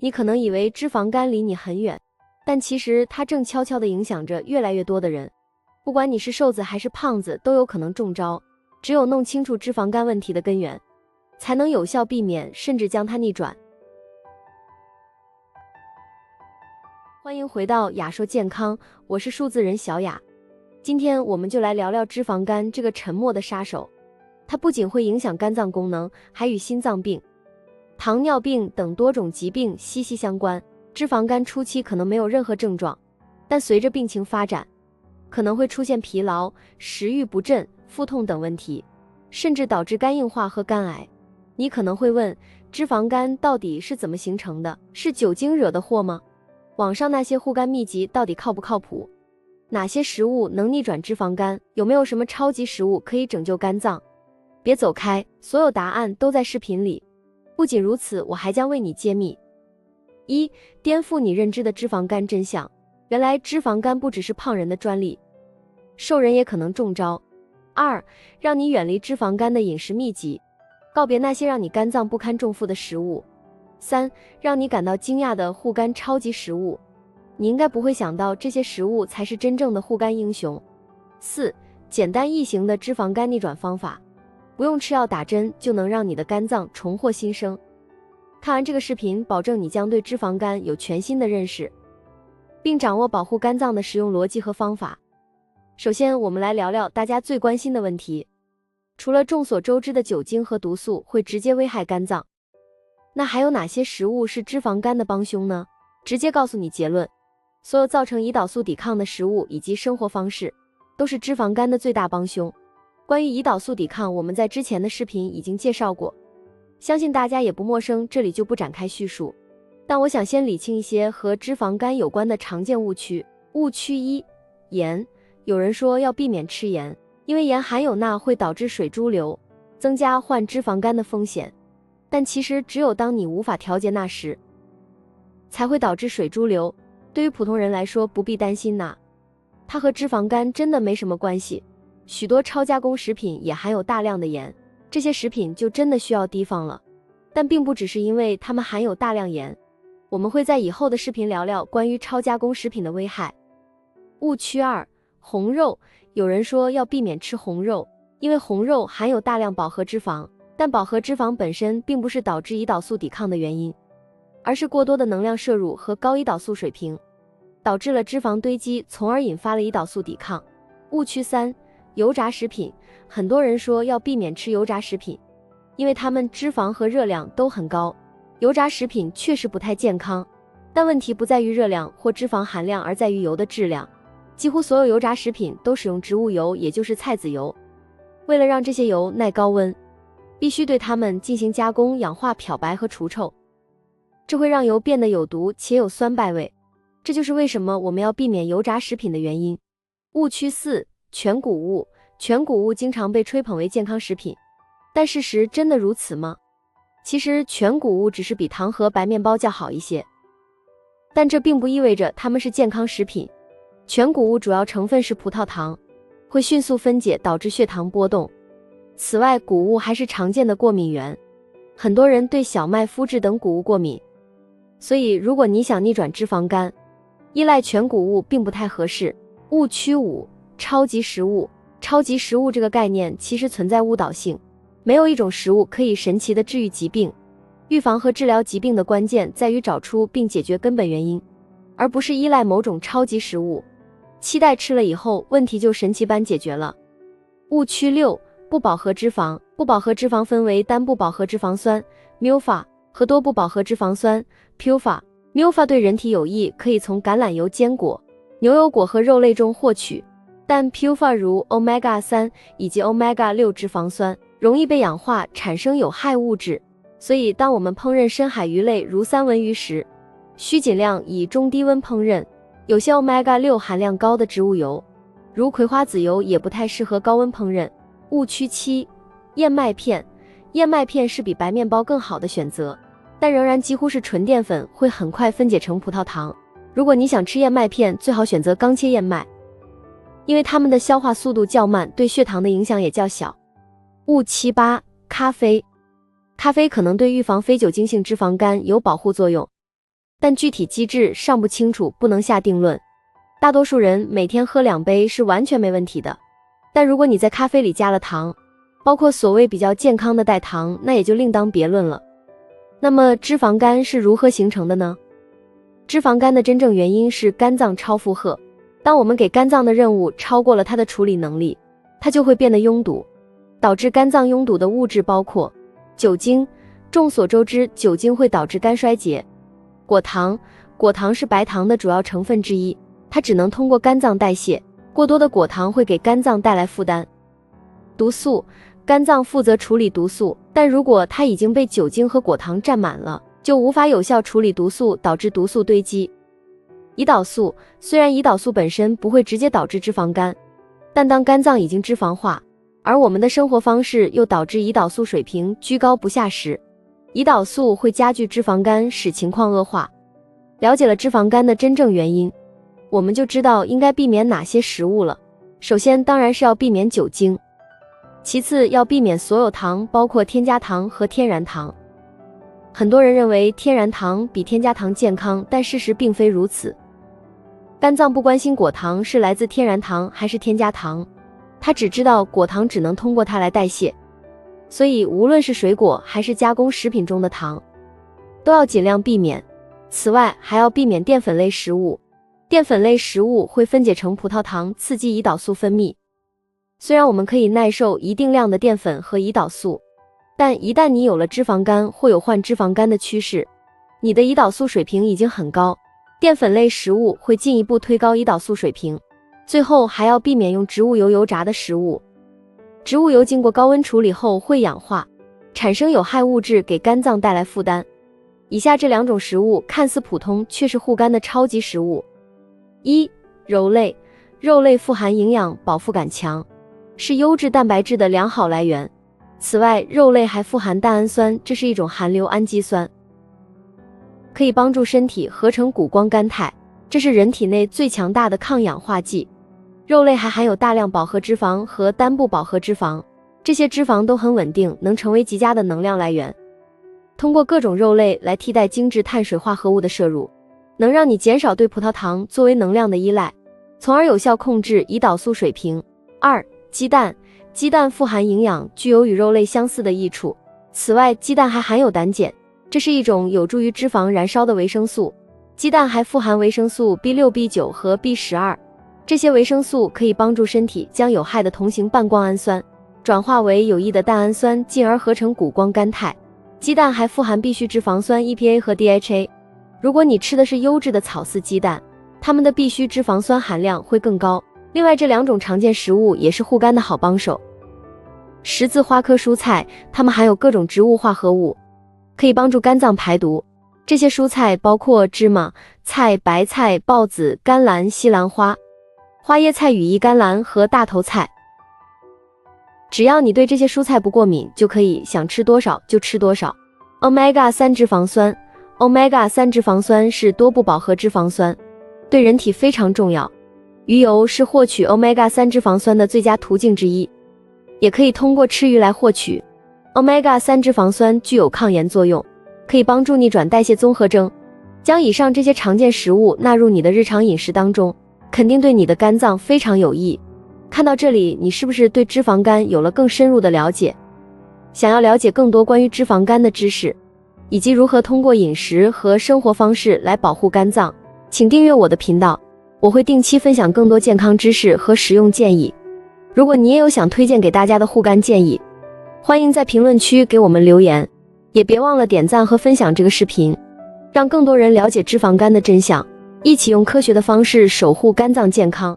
你可能以为脂肪肝离你很远，但其实它正悄悄地影响着越来越多的人。不管你是瘦子还是胖子，都有可能中招。只有弄清楚脂肪肝问题的根源，才能有效避免，甚至将它逆转。欢迎回到雅说健康，我是数字人小雅。今天我们就来聊聊脂肪肝这个沉默的杀手。它不仅会影响肝脏功能，还与心脏病、糖尿病等多种疾病息息相关。脂肪肝初期可能没有任何症状，但随着病情发展，可能会出现疲劳、食欲不振、腹痛等问题，甚至导致肝硬化和肝癌。你可能会问，脂肪肝到底是怎么形成的？是酒精惹的祸吗？网上那些护肝秘籍到底靠不靠谱？哪些食物能逆转脂肪肝？有没有什么超级食物可以拯救肝脏？别走开，所有答案都在视频里。不仅如此，我还将为你揭秘一、颠覆你认知的脂肪肝真相。原来脂肪肝不只是胖人的专利，瘦人也可能中招。二、让你远离脂肪肝的饮食秘籍，告别那些让你肝脏不堪重负的食物。三、让你感到惊讶的护肝超级食物，你应该不会想到这些食物才是真正的护肝英雄。四、简单易行的脂肪肝逆转方法，不用吃药打针就能让你的肝脏重获新生。看完这个视频，保证你将对脂肪肝有全新的认识，并掌握保护肝脏的实用逻辑和方法。首先，我们来聊聊大家最关心的问题。除了众所周知的酒精和毒素会直接危害肝脏，那还有哪些食物是脂肪肝的帮凶呢？直接告诉你结论，所有造成胰岛素抵抗的食物以及生活方式，都是脂肪肝的最大帮凶。关于胰岛素抵抗，我们在之前的视频已经介绍过，相信大家也不陌生，这里就不展开叙述。但我想先理清一些和脂肪肝有关的常见误区。误区一：盐。有人说要避免吃盐，因为盐含有钠会导致水潴留，增加患脂肪肝的风险。但其实只有当你无法调节钠时，才会导致水潴留。对于普通人来说，不必担心钠，它和脂肪肝真的没什么关系。许多超加工食品也含有大量的盐，这些食品就真的需要提防了。但并不只是因为它们含有大量盐，我们会在以后的视频聊聊关于超加工食品的危害。误区二：红肉。有人说要避免吃红肉，因为红肉含有大量饱和脂肪，但饱和脂肪本身并不是导致胰岛素抵抗的原因，而是过多的能量摄入和高胰岛素水平，导致了脂肪堆积，从而引发了胰岛素抵抗。误区三：油炸食品。很多人说要避免吃油炸食品，因为它们脂肪和热量都很高。油炸食品确实不太健康，但问题不在于热量或脂肪含量，而在于油的质量。几乎所有油炸食品都使用植物油，也就是菜籽油。为了让这些油耐高温，必须对它们进行加工、氧化、漂白和除臭，这会让油变得有毒且有酸败味。这就是为什么我们要避免油炸食品的原因。误区四：全谷物。全谷物经常被吹捧为健康食品，但事实真的如此吗？其实全谷物只是比糖和白面包较好一些，但这并不意味着它们是健康食品。全谷物主要成分是葡萄糖，会迅速分解，导致血糖波动。此外，谷物还是常见的过敏源，很多人对小麦、麸质等谷物过敏，所以如果你想逆转脂肪肝，依赖全谷物并不太合适。误区五：超级食物。超级食物这个概念其实存在误导性，没有一种食物可以神奇地治愈疾病。预防和治疗疾病的关键在于找出并解决根本原因，而不是依赖某种超级食物，期待吃了以后问题就神奇般解决了。误区六：不饱和脂肪。不饱和脂肪分为单不饱和脂肪酸 MUFA 和多不饱和脂肪酸 PUFA。MUFA 对人体有益，可以从橄榄油、坚果、牛油果和肉类中获取，但 PUFA 如 Omega-3 以及 Omega-6 脂肪酸容易被氧化产生有害物质，所以当我们烹饪深海鱼类如三文鱼时，需尽量以中低温烹饪。有些 Omega-6 含量高的植物油，如葵花籽油也不太适合高温烹饪。误区七：燕麦片。燕麦片是比白面包更好的选择，但仍然几乎是纯淀粉，会很快分解成葡萄糖。如果你想吃燕麦片，最好选择刚切燕麦，因为它们的消化速度较慢，对血糖的影响也较小。误区八：咖啡。咖啡可能对预防非酒精性脂肪肝有保护作用，但具体机制尚不清楚，不能下定论。大多数人每天喝2杯是完全没问题的，但如果你在咖啡里加了糖，包括所谓比较健康的代糖，那也就另当别论了。那么脂肪肝是如何形成的呢？脂肪肝的真正原因是肝脏超负荷。当我们给肝脏的任务超过了它的处理能力，它就会变得拥堵。导致肝脏拥堵的物质包括酒精，众所周知，酒精会导致肝衰竭；果糖，果糖是白糖的主要成分之一，它只能通过肝脏代谢，过多的果糖会给肝脏带来负担。毒素，肝脏负责处理毒素，但如果它已经被酒精和果糖占满了，就无法有效处理毒素，导致毒素堆积。胰岛素，虽然胰岛素本身不会直接导致脂肪肝，但当肝脏已经脂肪化，而我们的生活方式又导致胰岛素水平居高不下时，胰岛素会加剧脂肪肝，使情况恶化。了解了脂肪肝的真正原因，我们就知道应该避免哪些食物了。首先当然是要避免酒精，其次要避免所有糖，包括添加糖和天然糖。很多人认为天然糖比添加糖健康，但事实并非如此。肝脏不关心果糖是来自天然糖还是添加糖，它只知道果糖只能通过它来代谢，所以无论是水果还是加工食品中的糖，都要尽量避免。此外，还要避免淀粉类食物。淀粉类食物会分解成葡萄糖，刺激胰岛素分泌。虽然我们可以耐受一定量的淀粉和胰岛素，但一旦你有了脂肪肝或有患脂肪肝的趋势，你的胰岛素水平已经很高，淀粉类食物会进一步推高胰岛素水平。最后还要避免用植物油油炸的食物。植物油经过高温处理后会氧化，产生有害物质，给肝脏带来负担。以下这2种食物看似普通，却是护肝的超级食物。1. 肉类。肉类富含营养，饱腹感强，是优质蛋白质的良好来源。此外，肉类还富含蛋氨酸，这是一种含硫氨基酸，可以帮助身体合成谷胱甘肽，这是人体内最强大的抗氧化剂。肉类还含有大量饱和脂肪和单不饱和脂肪，这些脂肪都很稳定，能成为极佳的能量来源。通过各种肉类来替代精致碳水化合物的摄入，能让你减少对葡萄糖作为能量的依赖，从而有效控制胰岛素水平。2. 鸡蛋。鸡蛋富含营养，具有与肉类相似的益处。此外，鸡蛋还含有胆碱，这是一种有助于脂肪燃烧的维生素。鸡蛋还富含维生素 B6、B9 和 B12， 这些维生素可以帮助身体将有害的同型半胱氨酸转化为有益的蛋氨酸，进而合成谷胱甘肽。鸡蛋还富含必需脂肪酸 EPA 和 DHA， 如果你吃的是优质的草饲鸡蛋，它们的必需脂肪酸含量会更高。另外，这2种常见食物也是护肝的好帮手。十字花科蔬菜，它们含有各种植物化合物，可以帮助肝脏排毒。这些蔬菜包括芝麻、菜、白菜、豹子、甘蓝、西兰花、花椰菜、羽衣甘蓝和大头菜。只要你对这些蔬菜不过敏，就可以想吃多少就吃多少。Omega-3 脂肪酸。Omega-3 脂肪酸是多不饱和脂肪酸，对人体非常重要。鱼油是获取 Omega-3 脂肪酸的最佳途径之一，也可以通过吃鱼来获取。Omega-3 脂肪酸具有抗炎作用，可以帮助逆转代谢综合征。将以上这些常见食物纳入你的日常饮食当中，肯定对你的肝脏非常有益。看到这里，你是不是对脂肪肝有了更深入的了解？想要了解更多关于脂肪肝的知识，以及如何通过饮食和生活方式来保护肝脏，请订阅我的频道，我会定期分享更多健康知识和实用建议。如果你也有想推荐给大家的护肝建议，欢迎在评论区给我们留言，也别忘了点赞和分享这个视频，让更多人了解脂肪肝的真相，一起用科学的方式守护肝脏健康。